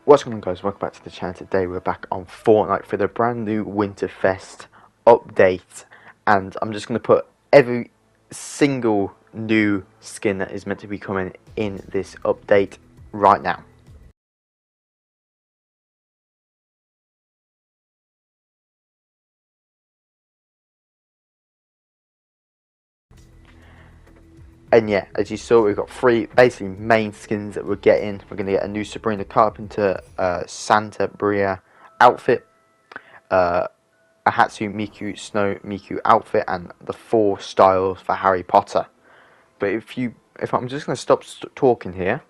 What's going on, guys? Welcome back to the channel. Today we're back on Fortnite for the brand new Winterfest update, and I'm just going to put every single new skin that is meant to be coming in this update right now. And yeah, as you saw, we've got three basically main skins that we're getting. We're going to get a new Sabrina Carpenter Santa Bria outfit, a Hatsu Miku Snow Miku outfit, and the 4 styles for Harry Potter. But if I'm just going to stop talking here.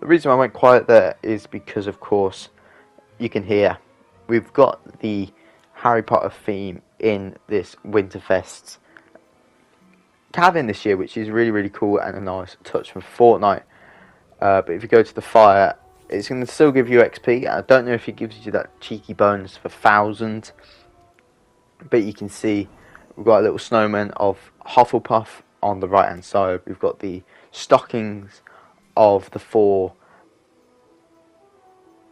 The reason I went quiet there is because, of course, you can hear we've got the Harry Potter theme in this Winterfest cabin this year, which is really cool and a nice touch from Fortnite. But if you go to the fire, it's going to still give you XP. I don't know if it gives you that cheeky bonus for 1,000, but you can see we've got a little snowman of Hufflepuff on the right hand side. We've got the stockings of the 4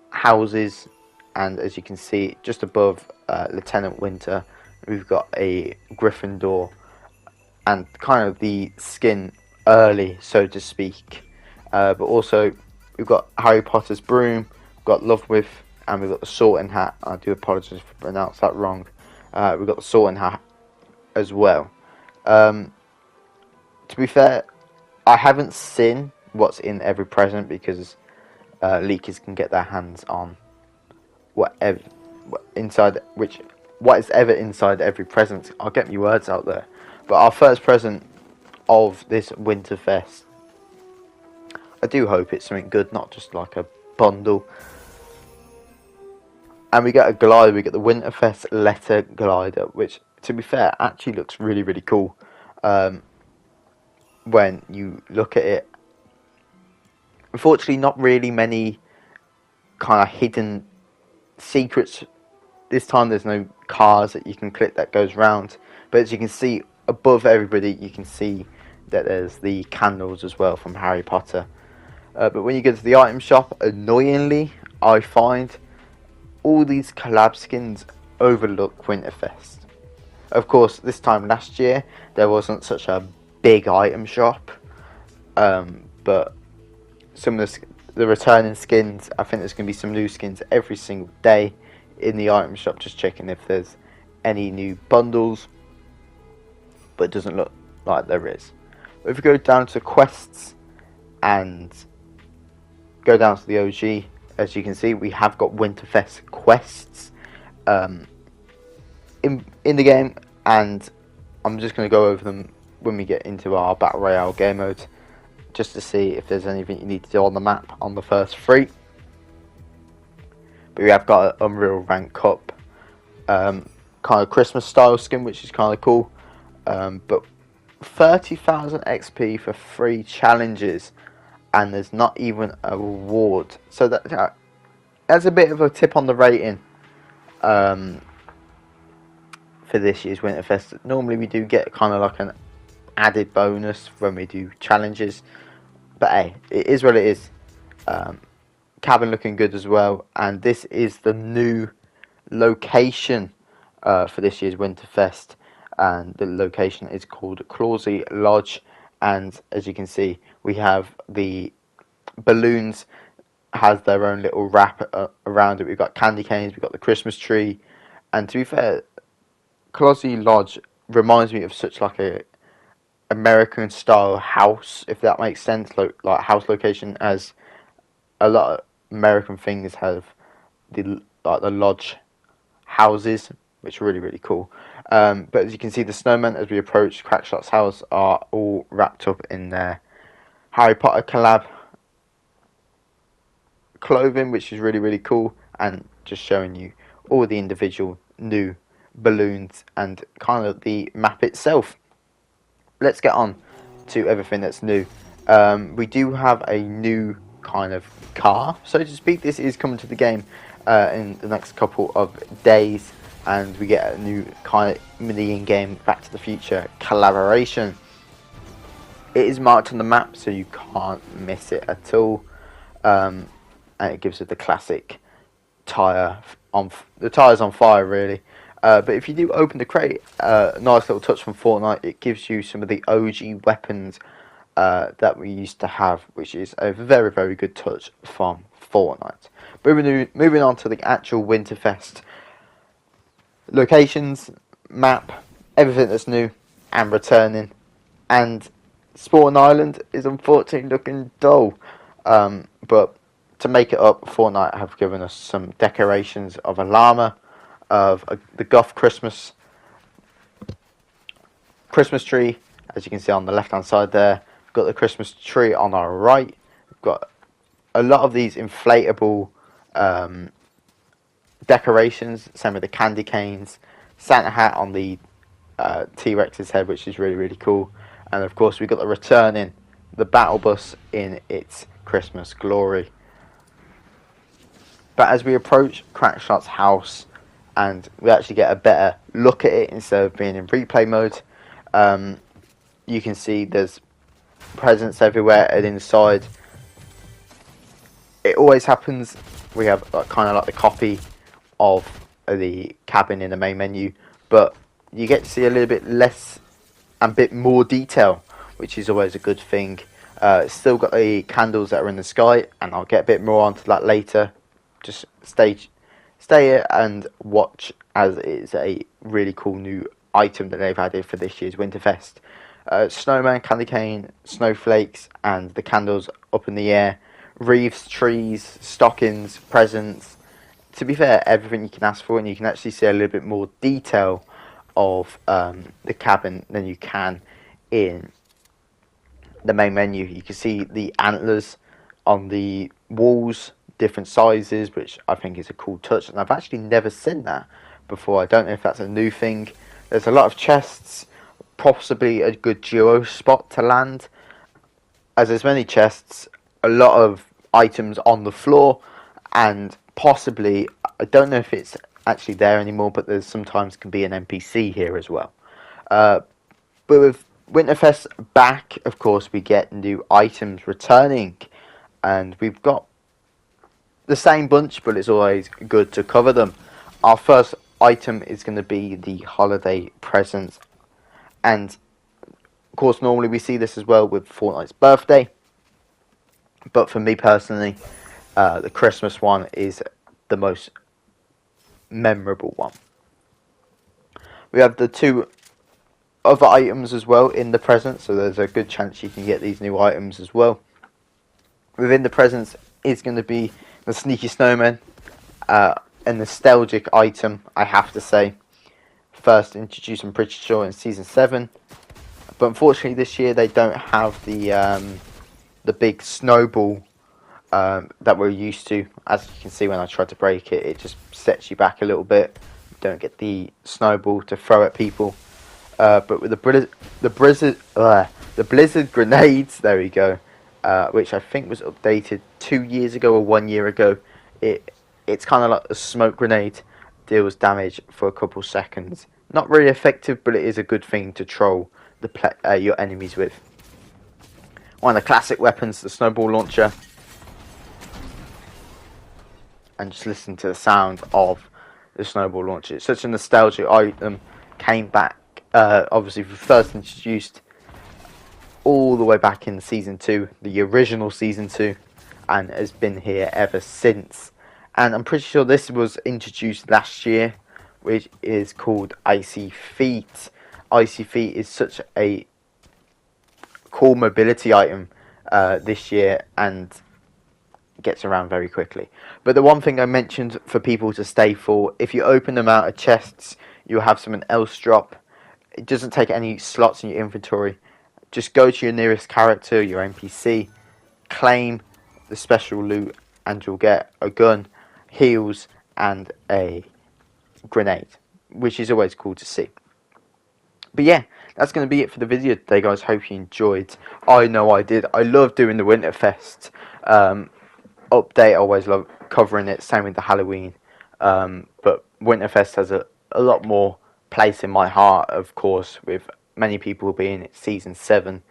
houses, and as you can see just above Lieutenant Winter, we've got a Gryffindor and kind of the skin early, so to speak. But also we've got Harry Potter's broom, we've got Love With, and we've got the sorting hat. I do apologise if I pronounced that wrong. We've got the sorting hat as well. To be fair, I haven't seen what's in every present because leakers can get their hands on what is ever inside every present. I'll get my words out there. But our first present of this Winterfest, I do hope it's something good, not just like a bundle. And we get a glider. We get the Winterfest letter glider, which, to be fair, actually looks really cool. When you look at it, unfortunately, not really many kind of hidden secrets. This time there's no cars that you can click that goes round, but as you can see above everybody, you can see that there's the candles as well from Harry Potter. But when you go to the item shop, annoyingly, I find all these collab skins overlook Winterfest. Of course, this time last year there wasn't such a big item shop, but some of the returning skins, I think there's going to be some new skins every single day in the item shop, just checking if there's any new bundles, but it doesn't look like there is. But if you go down to quests and go down to the OG, as you can see, we have got Winterfest quests in the game, and I'm just going to go over them when we get into our Battle Royale game mode, just to see if there's anything you need to do on the map on the first 3. But we have got an Unreal Rank Cup kind of Christmas style skin, which is kind of cool. But 30,000 XP for 3 challenges, and there's not even a reward. So that's a bit of a tip on the rating for this year's Winterfest. Normally we do get kind of like an added bonus when we do challenges, but hey, it is what it is. Cabin looking good as well, and this is the new location for this year's Winterfest, and the location is called Clawsy Lodge. And as you can see, we have the balloons has their own little wrap around it. We've got candy canes, we've got the Christmas tree, and to be fair, Clawsy Lodge reminds me of such like a American style house, if that makes sense, like house location, as a lot of American things have the lodge houses, which are really cool. But as you can see, the snowmen as we approach Crackshot's house are all wrapped up in their Harry Potter collab clothing, which is really cool, and just showing you all the individual new balloons and kind of the map itself. Let's get on to everything that's new. We do have a new kind of car, so to speak. This is coming to the game in the next couple of days. and we get a new kind of mini in-game Back to the Future collaboration. It is marked on the map, so you can't miss it at all, and it gives it the classic tires on fire, really. But if you do open the crate, nice little touch from Fortnite, it gives you some of the OG weapons that we used to have, which is a very, very good touch from Fortnite. Moving on to the actual Winterfest locations, map, everything that's new and returning, and Spawn Island is unfortunately looking dull, but to make it up, Fortnite have given us some decorations of a llama, of the Goth Christmas tree, as you can see on the left hand side there. We've got the Christmas tree on our right. We've got a lot of these inflatable decorations, same with the candy canes, Santa hat on the T-Rex's head, which is really, really cool. And of course, we've got the battle bus in its Christmas glory. But as we approach Crackshot's house, and we actually get a better look at it instead of being in replay mode, you can see there's presents everywhere, and inside it always happens. We have kind of like the copy of the cabin in the main menu, but you get to see a little bit less and a bit more detail, which is always a good thing. Still got the candles that are in the sky, and I'll get a bit more onto that later. Just stay here and watch, as it is a really cool new item that they've added for this year's Winterfest. Snowman, candy cane, snowflakes, and the candles up in the air, wreaths, trees, stockings, presents. To be fair, everything you can ask for, and you can actually see a little bit more detail of the cabin than you can in the main menu. You can see the antlers on the walls, different sizes, which I think is a cool touch, and I've actually never seen that before. I don't know if that's a new thing. There's a lot of chests, possibly a good duo spot to land, as there's many chests, a lot of items on the floor, and possibly, I don't know if it's actually there anymore, but there's sometimes can be an NPC here as well. But with Winterfest back, of course, we get new items returning, and we've got the same bunch, but it's always good to cover them. Our first item is going to be the holiday presents, and of course normally we see this as well with Fortnite's birthday, but for me personally, the Christmas one is the most memorable one. We have the two other items as well in the presents, so there's a good chance you can get these new items as well. Within the presents is going to be the Sneaky Snowman, a nostalgic item, I have to say. First introduced, I'm pretty sure, in Season 7. But unfortunately this year they don't have the big snowball that we're used to. As you can see, when I try to break it, it just sets you back a little bit. You don't get the snowball to throw at people. But with the blizzard grenades, there we go, which I think was updated 2 years ago or 1 year ago. It's kind of like a smoke grenade, deals damage for a couple seconds. Not really effective, but it is a good thing to troll your enemies with. One of the classic weapons, the snowball launcher. And just listen to the sound of the snowball launcher. It's such a nostalgic item. Came back, obviously first introduced all the way back in Season 2, the original Season 2, and has been here ever since. And I'm pretty sure this was introduced last year, which is called Icy Feet. Icy Feet is such a cool mobility item this year, and gets around very quickly. But the one thing I mentioned for people to stay for, if you open them out of chests, you'll have someone else drop. It doesn't take any slots in your inventory. Just go to your nearest character, your NPC, claim the special loot, and you'll get a gun, heals, and a grenade, which is always cool to see. But yeah, that's going to be it for the video today, guys. Hope you enjoyed. I know I did. I love doing the Winterfest update. I always love covering it. Same with the Halloween. But Winterfest has a a lot more place in my heart, of course, with many people being at Season 7,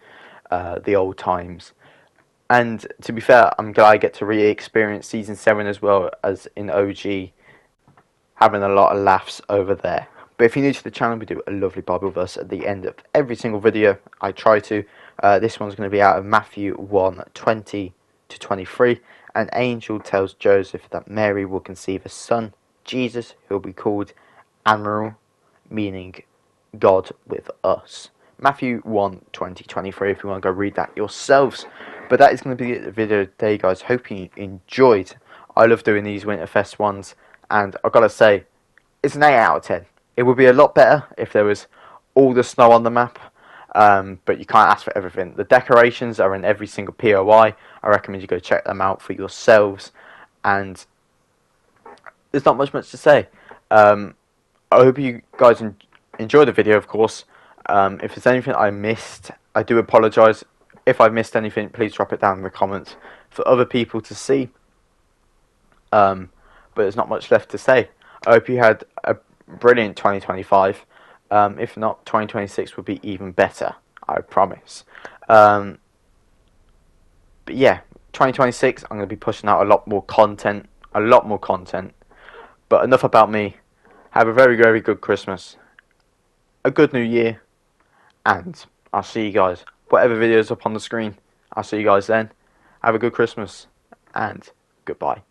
the old times. And to be fair, I'm glad I get to re-experience Season 7 as well as in OG, having a lot of laughs over there. But if you're new to the channel, we do a lovely Bible verse at the end of every single video. I try to. This one's going to be out of Matthew 1:20-23. An angel tells Joseph that Mary will conceive a son, Jesus, who will be called Emmanuel, meaning God with us. Matthew 1:20-23, if you want to go read that yourselves. But that is going to be the video today, guys. Hope you enjoyed. I love doing these Winterfest ones, and I've got to say, it's an 8 out of 10. It would be a lot better if there was all the snow on the map, but you can't ask for everything. The decorations are in every single POI. I recommend you go check them out for yourselves, and there's not much to say. I hope you guys enjoy the video, of course. If there's anything I missed, I do apologise. If I've missed anything, please drop it down in the comments for other people to see. But there's not much left to say. I hope you had a brilliant 2025. If not, 2026 will be even better, I promise. But yeah, 2026, I'm going to be pushing out a lot more content. But enough about me. Have a very, very good Christmas, a good New Year, and I'll see you guys. Whatever video is up on the screen, I'll see you guys then. Have a good Christmas, and goodbye.